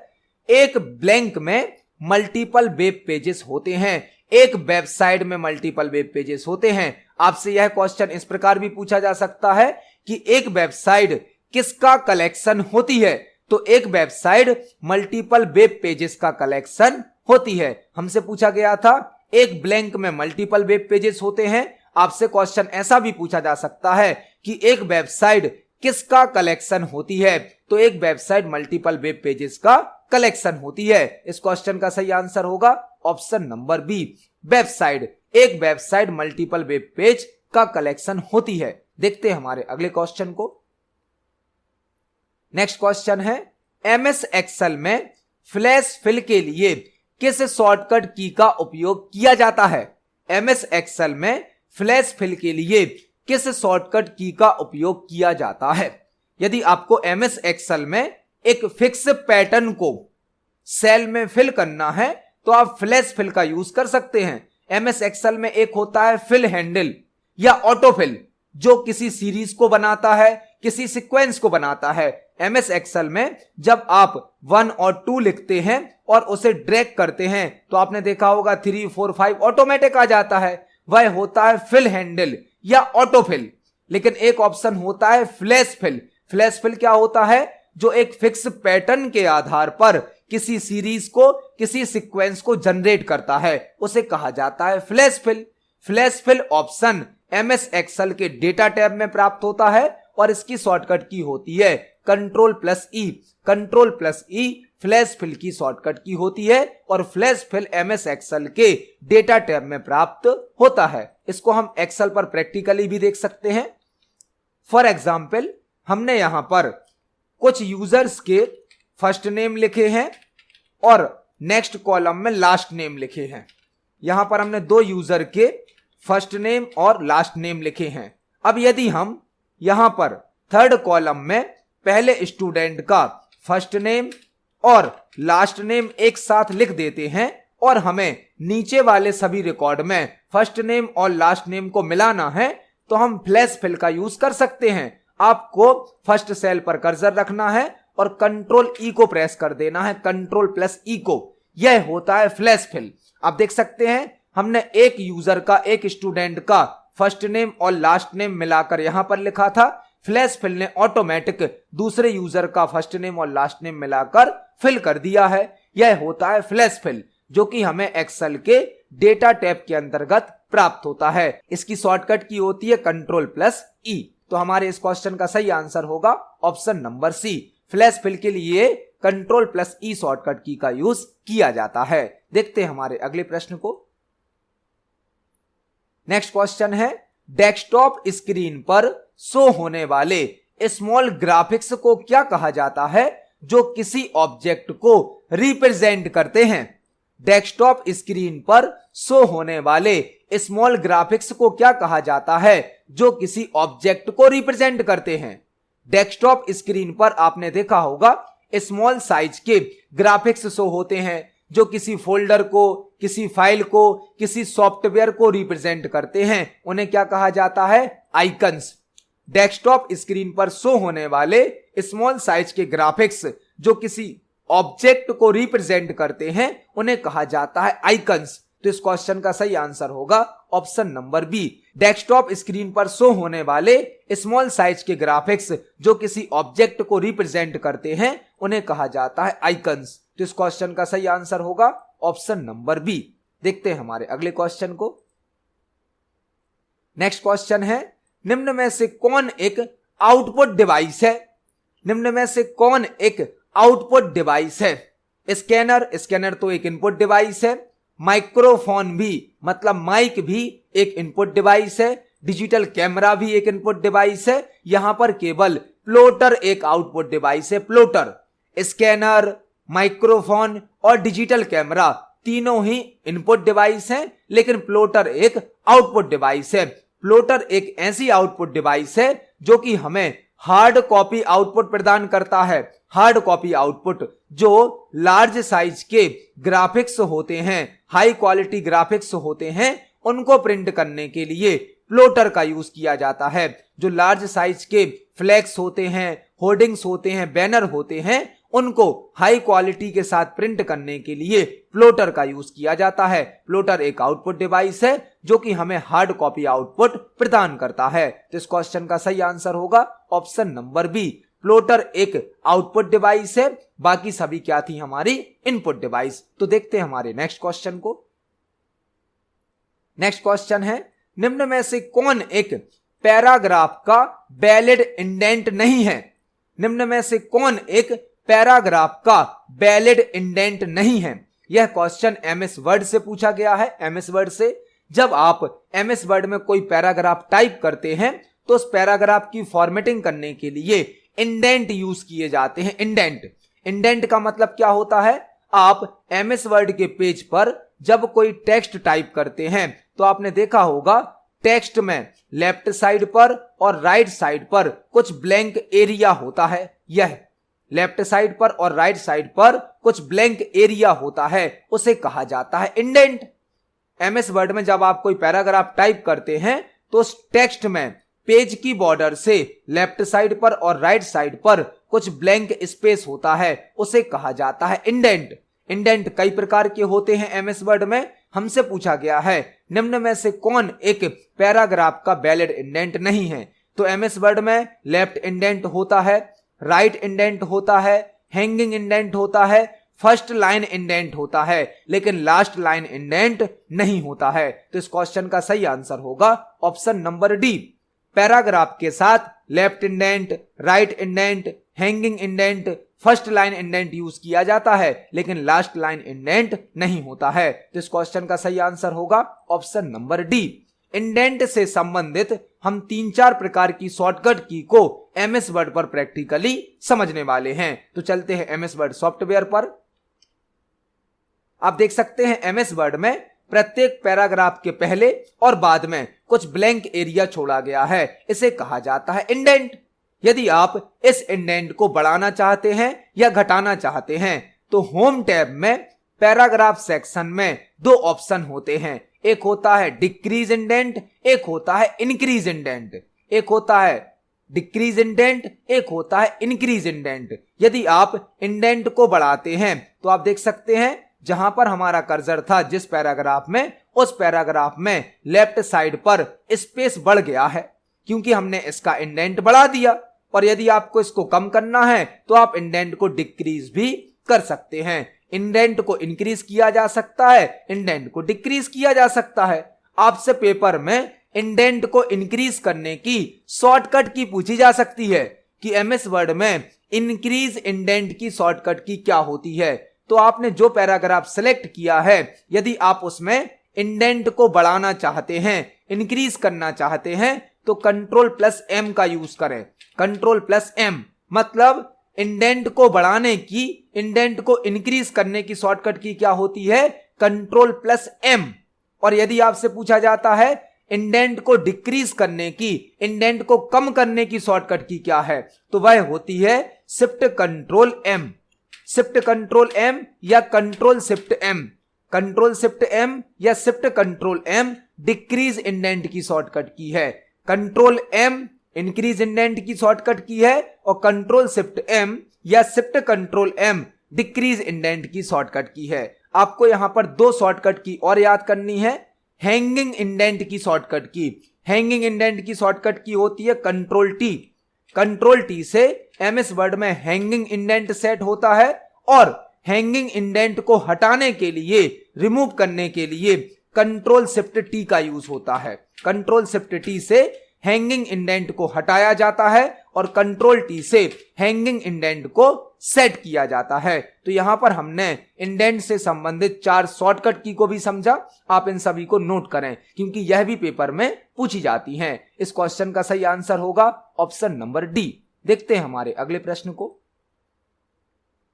एक ब्लैंक में मल्टीपल वेब पेजेस होते हैं। एक वेबसाइट में मल्टीपल वेब पेजेस होते हैं। आपसे यह क्वेश्चन इस प्रकार भी पूछा जा सकता है कि एक वेबसाइट किसका कलेक्शन होती है। तो एक वेबसाइट मल्टीपल वेब पेजेस का कलेक्शन होती है। हमसे पूछा गया था एक ब्लैंक में मल्टीपल वेब पेजेस होते हैं। आपसे क्वेश्चन ऐसा भी पूछा जा सकता है कि एक वेबसाइट किसका कलेक्शन होती है। तो एक वेबसाइट मल्टीपल वेब पेजेस का कलेक्शन होती है। इस क्वेश्चन का सही आंसर होगा ऑप्शन नंबर बी। वेबसाइट, एक वेबसाइट मल्टीपल वेब पेज का कलेक्शन होती है। देखते हैं हमारे अगले क्वेश्चन को। नेक्स्ट क्वेश्चन है, MS एक्सेल में फ्लैश फिल के लिए किस शॉर्टकट की का उपयोग किया जाता है। MS एक्सेल में फ्लैश फिल के लिए किस शॉर्टकट की का उपयोग किया जाता है। यदि आपको MS एक्सेल में एक फिक्स पैटर्न को सेल में फिल करना है तो आप फ्लैश फिल का यूज कर सकते हैं। MS एक्सेल में एक होता है फिल हैंडल या ऑटो फिल, जो किसी सीरीज को बनाता है, किसी सीक्वेंस को बनाता है। MS एक्सेल में जब आप 1 और 2 लिखते हैं और उसे ड्रैग करते हैं तो आपने देखा होगा 3, 4, 5 ऑटोमेटिक आ जाता है। वह होता है फिल हैंडल या ऑटो फिल। लेकिन एक ऑप्शन होता है फ्लैश फिल। फ्लैश फिल क्या होता है? जो एक फिक्स पैटर्न के आधार पर किसी सीरीज को, किसी सीक्वेंस को जनरेट करता है, उसे कहा जाता है flash fill. Flash fill option MS excel के डेटा टैब में प्राप्त होता है और इसकी शॉर्टकट की होती है कंट्रोल+E। कंट्रोल+E फ्लैश फिल की शॉर्टकट की होती है और फ्लैश फिल MS एक्सेल के डेटा टैब में प्राप्त होता है। इसको हम एक्सेल पर प्रैक्टिकली भी देख सकते हैं। फॉर एग्जाम्पल, हमने यहां पर कुछ यूजर्स के फर्स्ट नेम लिखे हैं और नेक्स्ट कॉलम में लास्ट नेम लिखे हैं। यहां पर हमने 2 यूजर के फर्स्ट नेम और लास्ट नेम लिखे हैं। अब यदि हम यहां पर थर्ड कॉलम में पहले स्टूडेंट का फर्स्ट नेम और लास्ट नेम एक साथ लिख देते हैं और हमें नीचे वाले सभी रिकॉर्ड में फर्स्ट नेम और लास्ट नेम को मिलाना है तो हम फ्लैश फिल का यूज कर सकते हैं। आपको फर्स्ट सेल पर कर्सर रखना है और कंट्रोल-E को प्रेस कर देना है, कंट्रोल+E को। यह होता है फ्लैश फिल। आप देख सकते हैं हमने एक यूजर का, एक स्टूडेंट का फर्स्ट नेम और लास्ट नेम मिलाकर यहां पर लिखा था। फ्लैश फिल ने ऑटोमेटिक दूसरे यूजर का फर्स्ट नेम और लास्ट नेम मिलाकर फिल कर दिया है। यह होता है फ्लैश फिल, जो कि हमें एक्सेल के डेटा टैब के अंतर्गत प्राप्त होता है। इसकी शॉर्टकट की होती है कंट्रोल+E। तो हमारे इस क्वेश्चन का सही आंसर होगा option number C. Flash fill के लिए कंट्रोल+E शॉर्टकट की का यूज किया जाता है। देखते हैं हमारे अगले प्रश्न को। नेक्स्ट क्वेश्चन है, डेस्कटॉप स्क्रीन पर शो होने वाले स्मॉल ग्राफिक्स को क्या कहा जाता है जो किसी ऑब्जेक्ट को रिप्रेजेंट करते हैं। डेस्कटॉप स्क्रीन पर शो होने वाले स्मॉल ग्राफिक्स को क्या कहा जाता है जो किसी ऑब्जेक्ट को रिप्रेजेंट करते हैं। डेस्कटॉप स्क्रीन पर आपने देखा होगा स्मॉल साइज के ग्राफिक्स शो होते हैं जो किसी फोल्डर को, किसी फाइल को, किसी सॉफ्टवेयर को रिप्रेजेंट करते हैं। उन्हें क्या कहा जाता है? आइकन्स। डेस्कटॉप स्क्रीन पर शो होने वाले स्मॉल साइज के ग्राफिक्स जो किसी ऑब्जेक्ट को रिप्रेजेंट करते हैं उन्हें कहा जाता है आइकन्स। तो इस क्वेश्चन का सही आंसर होगा option number B. Desktop screen पर शो होने वाले स्मॉल साइज के ग्राफिक्स जो किसी ऑब्जेक्ट को रिप्रेजेंट करते हैं उन्हें कहा जाता है आइकन्स। तो इस क्वेश्चन का सही आंसर होगा ऑप्शन नंबर बी। देखते हैं हमारे अगले क्वेश्चन को। नेक्स्ट क्वेश्चन है, निम्न में से कौन एक आउटपुट डिवाइस है? निम्न में से कौन एक आउटपुट डिवाइस है? स्कैनर तो एक इनपुट डिवाइस है, माइक्रोफोन भी मतलब माइक भी एक इनपुट डिवाइस है, डिजिटल कैमरा भी एक इनपुट डिवाइस है, यहां पर केवल प्लोटर एक आउटपुट डिवाइस है। प्लोटर, स्कैनर, माइक्रोफोन और डिजिटल कैमरा तीनों ही इनपुट डिवाइस हैं, लेकिन प्लोटर एक आउटपुट डिवाइस है। प्लोटर एक ऐसी आउटपुट डिवाइस है जो कि हमें हार्ड कॉपी आउटपुट प्रदान करता है। हार्ड कॉपी आउटपुट जो लार्ज साइज के ग्राफिक्स होते हैं, हाई क्वालिटी ग्राफिक्स होते हैं, उनको प्रिंट करने के लिए प्लोटर का यूज किया जाता है। जो लार्ज साइज के फ्लैक्स होते हैं, होर्डिंग्स होते हैं, बैनर होते हैं, उनको हाई क्वालिटी के साथ प्रिंट करने के लिए प्लोटर का यूज किया जाता है। प्लोटर एक आउटपुट डिवाइस है जो कि हमें हार्ड कॉपी आउटपुट प्रदान करता है। तो इस क्वेश्चन का सही आंसर होगा ऑप्शन नंबर बी, प्लोटर एक आउटपुट डिवाइस है, बाकी सभी क्या थी हमारी इनपुट डिवाइस। तो देखते हैं हमारे नेक्स्ट क्वेश्चन को। नेक्स्ट क्वेश्चन है, निम्न में से कौन एक पैराग्राफ का वैलिड इंडेंट नहीं है? निम्न में से कौन एक पैराग्राफ का वैलिड इंडेंट नहीं है? यह क्वेश्चन एमएस वर्ड से पूछा गया है। एमएस वर्ड से जब आप एमएस वर्ड में कोई पैराग्राफ टाइप करते हैं तो उस पैराग्राफ की फॉर्मेटिंग करने के लिए इंडेंट यूज किए जाते हैं। इंडेंट का मतलब क्या होता है? आप एमएस वर्ड के पेज पर जब कोई टेक्स्ट टाइप करते हैं तो आपने देखा होगा टेक्स्ट में लेफ्ट साइड पर और राइट साइड पर कुछ ब्लैंक एरिया होता है। यह लेफ्ट साइड पर और राइट साइड पर कुछ ब्लैंक एरिया होता है, उसे कहा जाता है इंडेंट। एमएस वर्ड में जब आप कोई पैराग्राफ टाइप करते हैं तो उस टेक्स्ट में पेज की बॉर्डर से लेफ्ट साइड पर और राइट साइड पर कुछ ब्लैंक स्पेस होता है, उसे कहा जाता है इंडेंट। इंडेंट कई प्रकार के होते हैं एमएस वर्ड में। हमसे पूछा गया है निम्न में से कौन एक पैराग्राफ का वैलिड इंडेंट नहीं है? तो एमएस वर्ड में लेफ्ट इंडेंट होता है, राइट इंडेंट होता है, हैंगिंग इंडेंट होता है, फर्स्ट लाइन इंडेंट होता है, लेकिन लास्ट लाइन इंडेंट नहीं होता है। तो इस क्वेश्चन का सही आंसर होगा ऑप्शन नंबर डी, पैराग्राफ के साथ left indent, right indent, hanging indent, first line indent use किया जाता है, लेकिन लास्ट लाइन इंडेंट नहीं होता है। तो इस क्वेश्चन का सही आंसर होगा ऑप्शन नंबर डी। इंडेंट से संबंधित हम 3-4 प्रकार की शॉर्टकट की को एमएस वर्ड पर प्रैक्टिकली समझने वाले हैं। तो चलते हैं एमएस वर्ड सॉफ्टवेयर पर। आप देख सकते हैं एमएस वर्ड में प्रत्येक पैराग्राफ के पहले और बाद में कुछ ब्लैंक एरिया छोड़ा गया है, इसे कहा जाता है इंडेंट। यदि आप इस इंडेंट को बढ़ाना चाहते हैं या घटाना चाहते हैं तो होम टैब में पैराग्राफ सेक्शन में 2 ऑप्शन होते हैं, एक होता है डिक्रीज इंडेंट, एक होता है इंक्रीज इंडेंट। एक होता है डिक्रीज इंडेंट, एक होता है इंक्रीज इंडेंट। यदि आप इंडेंट को बढ़ाते हैं तो आप देख सकते हैं जहां पर हमारा कर्सर था जिस पैराग्राफ में, उस पैराग्राफ में लेफ्ट साइड पर स्पेस बढ़ गया है क्योंकि हमने इसका इंडेंट बढ़ा दिया। और यदि आपको इसको कम करना है तो आप इंडेंट को डिक्रीज भी कर सकते हैं। इंडेंट को इंक्रीज किया जा सकता है, इंडेंट को डिक्रीज किया जा सकता है। आपसे पेपर में इंडेंट को इंक्रीज करने की शॉर्टकट की पूछी जा सकती है कि एमएस वर्ड में इंक्रीज इंडेंट की शॉर्टकट की क्या होती है। तो आपने जो पैराग्राफ सेलेक्ट किया है, यदि आप उसमें इंडेंट को बढ़ाना चाहते हैं, इंक्रीज करना चाहते हैं, तो Ctrl+M का यूज करें। Ctrl+M मतलब इंडेंट को बढ़ाने की, इंडेंट को इंक्रीज करने की शॉर्टकट की क्या होती है? Ctrl+M। और यदि आपसे पूछा जाता है इंडेंट को डिक्रीज करने की, इंडेंट को कम करने की शॉर्टकट की क्या है, तो वह होती है Shift+Ctrl+M। Shift+Ctrl+M या Ctrl+Shift+M। Ctrl+Shift+M या Shift+Ctrl+M डिक्रीज इंडेंट की शॉर्टकट की है, Ctrl+M इंक्रीज इंडेंट की शॉर्टकट की है, और Ctrl+Shift+M या Shift+Ctrl+M डिक्रीज इंडेंट की शॉर्टकट की है। आपको यहां पर 2 शॉर्टकट की और याद करनी है। हैंगिंग इंडेंट की शॉर्टकट की, हैंगिंग इंडेंट की शॉर्टकट की होती है Ctrl+T। Ctrl+T से एमएस वर्ड में हैंगिंग इंडेंट सेट होता है, और हैंगिंग इंडेंट को हटाने के लिए रिमूव करने के लिए कंट्रोल शिफ्ट टी का यूज होता है। कंट्रोल शिफ्ट टी से हैंगिंग इंडेंट को हटाया जाता है और कंट्रोल टी से हैंगिंग इंडेंट को सेट किया जाता है। तो यहां पर हमने इंडेंट से संबंधित 4 शॉर्टकट की को भी समझा। आप इन सभी को नोट करें क्योंकि यह भी पेपर में पूछी जाती हैं। इस क्वेश्चन का सही आंसर होगा ऑप्शन नंबर डी। देखते हैं हमारे अगले प्रश्न को।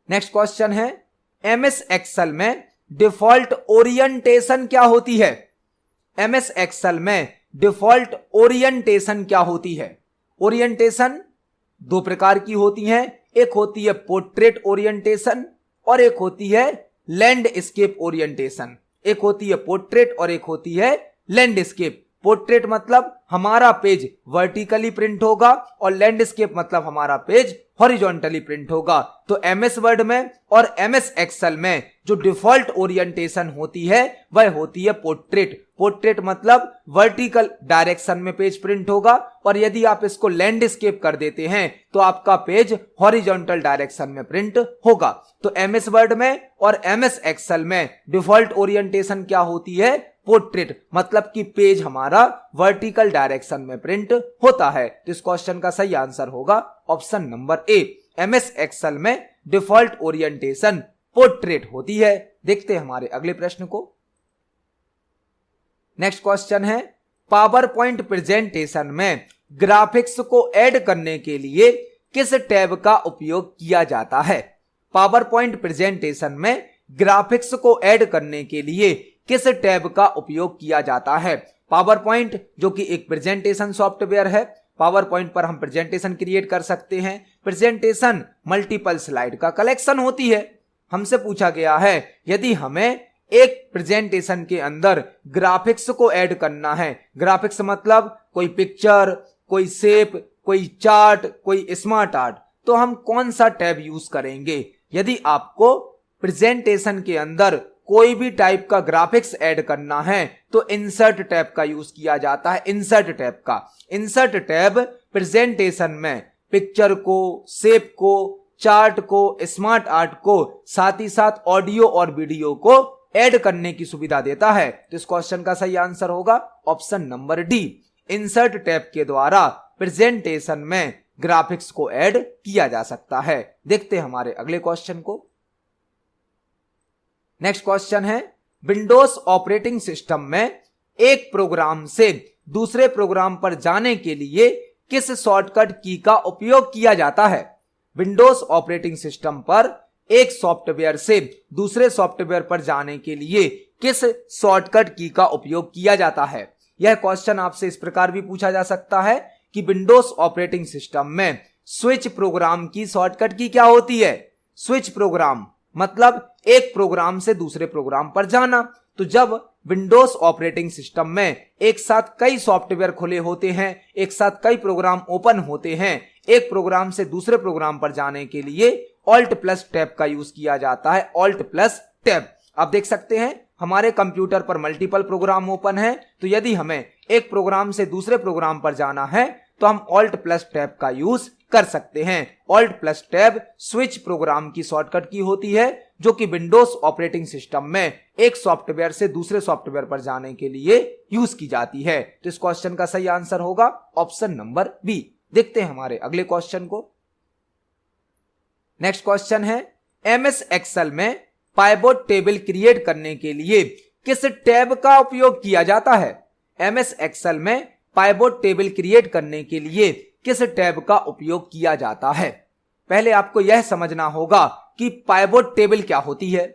नेक्स्ट क्वेश्चन है, एमएस एक्सेल में डिफॉल्ट ओरिएंटेशन क्या होती है? एमएस एक्सेल में डिफॉल्ट ओरिएंटेशन क्या होती है? ओरिएंटेशन 2 प्रकार की होती हैं। एक होती है पोर्ट्रेट ओरिएंटेशन और एक होती है लैंडस्केप ओरिएंटेशन। एक होती है पोर्ट्रेट और एक होती है लैंडस्केप। पोर्ट्रेट मतलब हमारा पेज वर्टिकली प्रिंट होगा और लैंडस्केप मतलब हमारा पेज हॉरिजॉन्टली प्रिंट होगा। तो एमएस वर्ड में और एमएस एक्सेल में जो डिफॉल्ट ओरिएंटेशन होती है वह होती है पोर्ट्रेट। पोर्ट्रेट मतलब वर्टिकल डायरेक्शन में पेज प्रिंट होगा और यदि आप इसको लैंडस्केप कर देते हैं तो आपका पेज हॉरिजॉन्टल डायरेक्शन में प्रिंट होगा। तो एमएस वर्ड में और एमएस एक्सेल में डिफॉल्ट ओरिएंटेशन क्या होती है? पोर्ट्रेट, मतलब कि पेज हमारा वर्टिकल डायरेक्शन में प्रिंट होता है। तो इस क्वेश्चन का सही आंसर होगा option number A. MS excel में डिफॉल्ट ओरिएंटेशन पोर्ट्रेट होती है। देखते हैं हमारे अगले प्रश्न को। नेक्स्ट क्वेश्चन है, पावर पॉइंट प्रेजेंटेशन में ग्राफिक्स को ऐड करने के लिए किस टैब का उपयोग किया जाता है? पावर पॉइंट प्रेजेंटेशन में ग्राफिक्स को ऐड करने के लिए किस टैब का उपयोग किया जाता है? पावर पॉइंट जो कि एक प्रेजेंटेशन सॉफ्टवेयर है। पावर पॉइंट पर हम प्रेजेंटेशन क्रिएट कर सकते हैं। प्रेजेंटेशन मल्टीपल स्लाइड का कलेक्शन होती है। हमसे पूछा गया है यदि हमें एक प्रेजेंटेशन के अंदर ग्राफिक्स को ऐड करना है। ग्राफिक्स मतलब कोई पिक्चर, कोई शेप, कोई चार्ट, कोई स्मार्ट आर्ट, तो हम कौन सा टैब यूज करेंगे? यदि आपको प्रेजेंटेशन के अंदर कोई भी टाइप का ग्राफिक्स ऐड करना है तो इंसर्ट टैब का यूज किया जाता है। इंसर्ट टैब का, इंसर्ट टैब प्रेजेंटेशन में पिक्चर को, शेप को, चार्ट को, स्मार्ट आर्ट को, साथ ही साथ ऑडियो और वीडियो को ऐड करने की सुविधा देता है। तो इस क्वेश्चन का सही आंसर होगा option number D. Insert tab के द्वारा प्रेजेंटेशन में ग्राफिक्स को ऐड किया जा सकता है। देखते हैं हमारे अगले क्वेश्चन को। नेक्स्ट क्वेश्चन है, विंडोज ऑपरेटिंग सिस्टम में एक प्रोग्राम से दूसरे प्रोग्राम पर जाने के लिए किस शॉर्टकट की का उपयोग किया जाता है? विंडोज ऑपरेटिंग सिस्टम पर एक सॉफ्टवेयर से दूसरे सॉफ्टवेयर पर जाने के लिए किस शॉर्टकट की का उपयोग किया जाता है? यह क्वेश्चन आपसे इस प्रकार भी पूछा जा सकता है कि विंडोज ऑपरेटिंग सिस्टम में स्विच प्रोग्राम की शॉर्टकट की क्या होती है? स्विच प्रोग्राम मतलब एक प्रोग्राम से दूसरे प्रोग्राम पर जाना। तो जब विंडोज ऑपरेटिंग सिस्टम में एक साथ कई सॉफ्टवेयर खुले होते हैं, एक साथ कई प्रोग्राम ओपन होते हैं, एक प्रोग्राम से दूसरे प्रोग्राम पर जाने के लिए ऑल्ट प्लस टैब का यूज किया जाता है। ऑल्ट प्लस टैब, आप देख सकते हैं हमारे कंप्यूटर पर मल्टीपल प्रोग्राम ओपन है, तो यदि हमें एक प्रोग्राम से दूसरे प्रोग्राम पर जाना है तो हम ऑल्ट प्लस टैब का यूज कर सकते हैं। Alt plus tab switch program की शॉर्टकट की होती है जो कि विंडोज ऑपरेटिंग सिस्टम में एक सॉफ्टवेयर से दूसरे सॉफ्टवेयर पर जाने के लिए यूज की जाती है। तो इस क्वेश्चन का सही आंसर होगा ऑप्शन नंबर बी। देखते हैं हमारे अगले क्वेश्चन को। नेक्स्ट क्वेश्चन है, एमएस एक्सेल में पाइवोट टेबल क्रिएट करने के लिए किस टैब का उपयोग किया जाता है? एमएस एक्सेल में पाइवोट टेबल क्रिएट करने के लिए किस टैब का उपयोग किया जाता है? पहले आपको यह समझना होगा कि पाइवोट टेबल क्या होती है।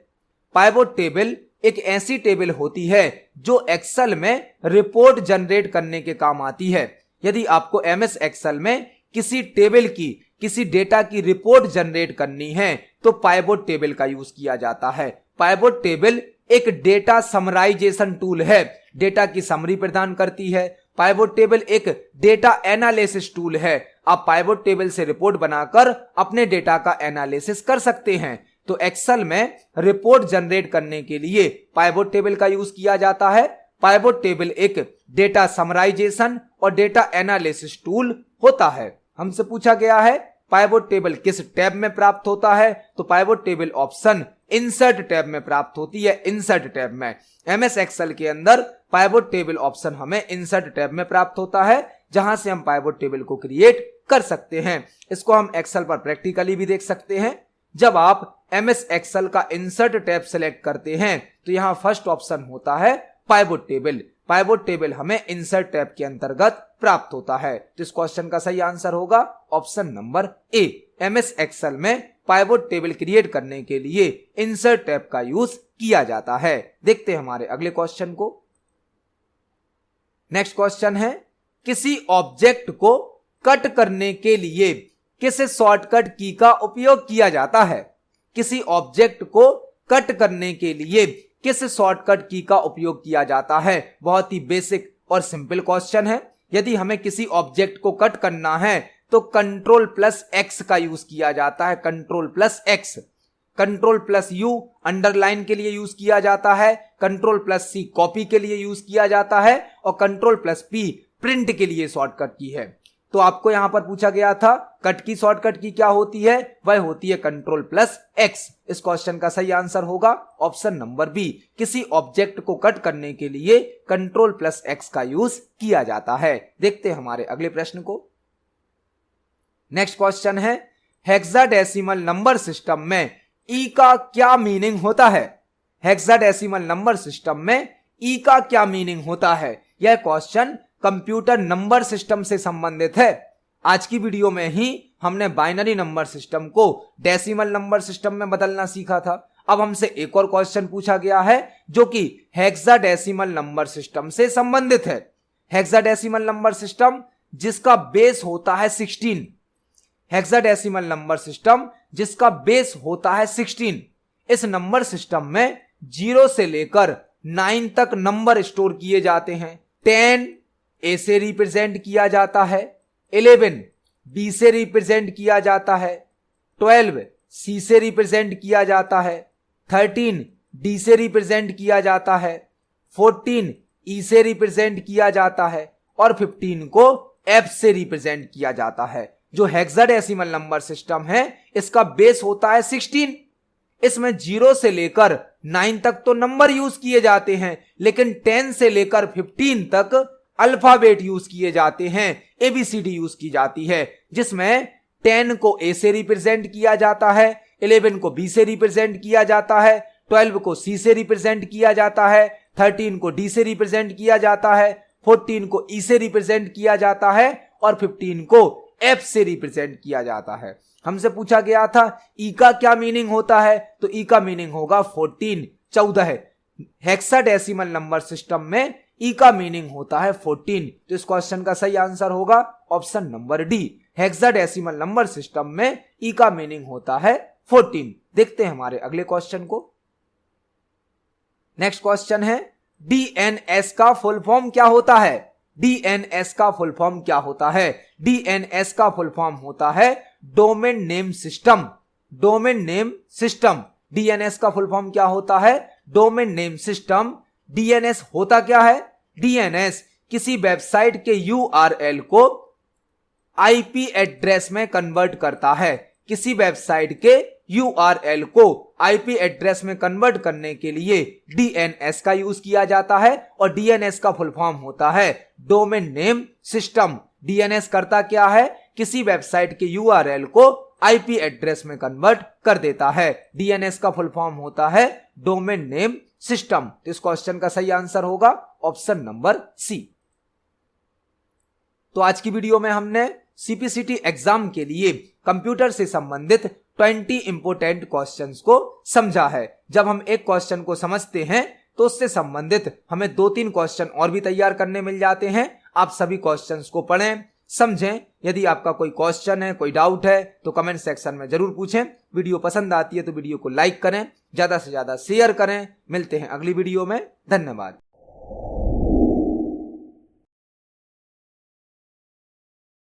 पाइवोट टेबल एक ऐसी टेबल होती है जो एक्सेल में रिपोर्ट जनरेट करने के काम आती है। यदि आपको एमएस एक्सेल में किसी टेबल की, किसी डेटा की रिपोर्ट जनरेट करनी है तो पाइवोट टेबल का यूज किया जाता है। पाइवोट टेबल एक डेटा समराइजेशन टूल है, डेटा की समरी प्रदान करती है। पाइवोट टेबल एक डेटा एनालिसिस टूल है। आप पाइवोट टेबल से रिपोर्ट बनाकर अपने डेटा का एनालिसिस कर सकते हैं। तो एक्सेल में रिपोर्ट जनरेट करने के लिए पाइवोट टेबल का यूज किया जाता है। पाइवोट टेबल एक डेटा समराइजेशन और डेटा एनालिसिस टूल होता है। हमसे पूछा गया है पाइवोट टेबल किस टैब में प्राप्त होता है, तो pivot table option insert tab में प्राप्त होती है। इंसर्ट टैब में एमएस एक्सेल के अंदर पाइवोट टेबल ऑप्शन हमें इंसर्ट टैब में प्राप्त होता है, जहां से हम पाइवोट टेबल को क्रिएट कर सकते हैं। इसको हम एक्सेल पर प्रैक्टिकली भी देख सकते हैं। जब आप एमएस एक्सेल का इंसर्ट टैब सेलेक्ट करते हैं तो यहां फर्स्ट ऑप्शन होता है पाइवोट टेबल। पाइवोट टेबल हमें इंसर्ट टैब के अंतर्गत प्राप्त होता है। तो इस क्वेश्चन का सही आंसर होगा option number A. MS excel में पाइवोट टेबल क्रिएट करने के लिए इंसर्ट टैब का यूज किया जाता है। देखते हैं हमारे अगले क्वेश्चन को। नेक्स्ट क्वेश्चन है, किसी ऑब्जेक्ट को कट करने के लिए किस शॉर्टकट की का उपयोग किया जाता है? किसी ऑब्जेक्ट को कट करने के लिए किस शॉर्टकट की का उपयोग किया जाता है? बहुत ही बेसिक और सिंपल क्वेश्चन है। यदि हमें किसी ऑब्जेक्ट को कट करना है तो कंट्रोल प्लस एक्स का यूज किया जाता है। Control plus x. Control plus you underline के लिए यूज किया जाता है। कंट्रोल प्लस सी कॉपी के लिए यूज किया जाता है और कंट्रोल प्लस पी प्रिंट के लिए शॉर्टकट की है। तो आपको यहां पर पूछा गया था कट की शॉर्टकट की क्या होती है? वह होती है कंट्रोल प्लस एक्स। इस क्वेश्चन का सही आंसर होगा ऑप्शन नंबर बी। किसी ऑब्जेक्ट को कट करने के लिए कंट्रोल प्लस एक्स का यूज किया जाता है। देखते हैं हमारे अगले प्रश्न को। नेक्स्ट क्वेश्चन है, हेक्साडेसिमल नंबर सिस्टम में ई का क्या मीनिंग होता है? हेक्साडेसिमल नंबर सिस्टम में ई का क्या मीनिंग होता है? यह क्वेश्चन कंप्यूटर नंबर सिस्टम से संबंधित है। आज की वीडियो में ही हमने बाइनरी नंबर सिस्टम को डेसिमल नंबर सिस्टम में बदलना सीखा था। अब हमसे एक और क्वेश्चन पूछा गया है जो कि हेक्साडेसिमल नंबर सिस्टम से संबंधित है। हेक्साडेसिमल नंबर सिस्टम जिसका बेस होता है 16। हेक्साडेसिमल नंबर सिस्टम जिसका बेस होता है 16। इस नंबर सिस्टम में 0 से लेकर 9 तक नंबर स्टोर किए जाते हैं। 10 ए से रिप्रेजेंट किया जाता है, 11 बी से रिप्रेजेंट किया जाता है, 12 सी से रिप्रेजेंट किया जाता है, 13 डी से रिप्रेजेंट किया जाता है, 14 ई से रिप्रेजेंट किया जाता है और 15 को एफ से रिप्रेजेंट किया जाता है। जो हेक्साडेसिमल नंबर सिस्टम है इसका बेस होता है 16। इसमें 0 से लेकर 9 तक तो नंबर यूज किए जाते हैं, लेकिन 10 से लेकर 15 तक अल्फाबेट यूज किए जाते हैं, एबीसीडी यूज की जाती है, जिसमें 10 को ए से रिप्रेजेंट किया जाता है, 11 को बी से रिप्रेजेंट किया जाता है, 12 को सी से रिप्रेजेंट किया जाता है, 13 को डी से रिप्रेजेंट किया जाता है, 14 को ई से रिप्रेजेंट किया जाता है और 15 को एफ से रिप्रेजेंट किया जाता है। हमसे पूछा गया था ई का क्या मीनिंग होता है, तो ई का मीनिंग होगा 14। हेक्साडेसिमल नंबर सिस्टम में ई का मीनिंग होता है 14। तो इस क्वेश्चन का सही आंसर होगा option number D. Hexadecimal number system में ई का मीनिंग होता है 14। देखते हैं हमारे अगले क्वेश्चन को। नेक्स्ट क्वेश्चन है, डीएनएस का फुल फॉर्म क्या होता है? डीएनएस का फुल फॉर्म क्या होता है? डीएनएस का फुल फॉर्म होता है domain name system. Domain name system. DNS का फुल फॉर्म क्या होता है? Domain name system. डीएनएस होता क्या है? डीएनएस किसी वेबसाइट के यूआरएल को आईपी एड्रेस में कन्वर्ट करता है। किसी वेबसाइट के यूआरएल को आईपी एड्रेस में कन्वर्ट करने के लिए डीएनएस का यूज किया जाता है और डीएनएस का फुल फॉर्म होता है डोमेन नेम सिस्टम। डीएनएस करता क्या है? किसी वेबसाइट के यूआरएल को आईपी एड्रेस में कन्वर्ट कर देता है। डीएनएस का फुल फॉर्म होता है डोमेन नेम सिस्टम। तो इस क्वेश्चन का सही आंसर होगा ऑप्शन नंबर सी। तो आज की वीडियो में हमने सीपीसीटी एग्जाम के लिए कंप्यूटर से संबंधित 20 इंपोर्टेंट क्वेश्चंस को समझा है। जब हम एक क्वेश्चन को समझते हैं तो उससे संबंधित हमें 2-3 क्वेश्चन और भी तैयार करने मिल जाते हैं। आप सभी क्वेश्चंस को पढ़ें, समझें। यदि आपका कोई क्वेश्चन है, कोई डाउट है तो कमेंट सेक्शन में जरूर पूछें। वीडियो पसंद आती है तो वीडियो को लाइक करें, ज्यादा से ज्यादा शेयर करें। मिलते हैं अगली वीडियो में। धन्यवाद।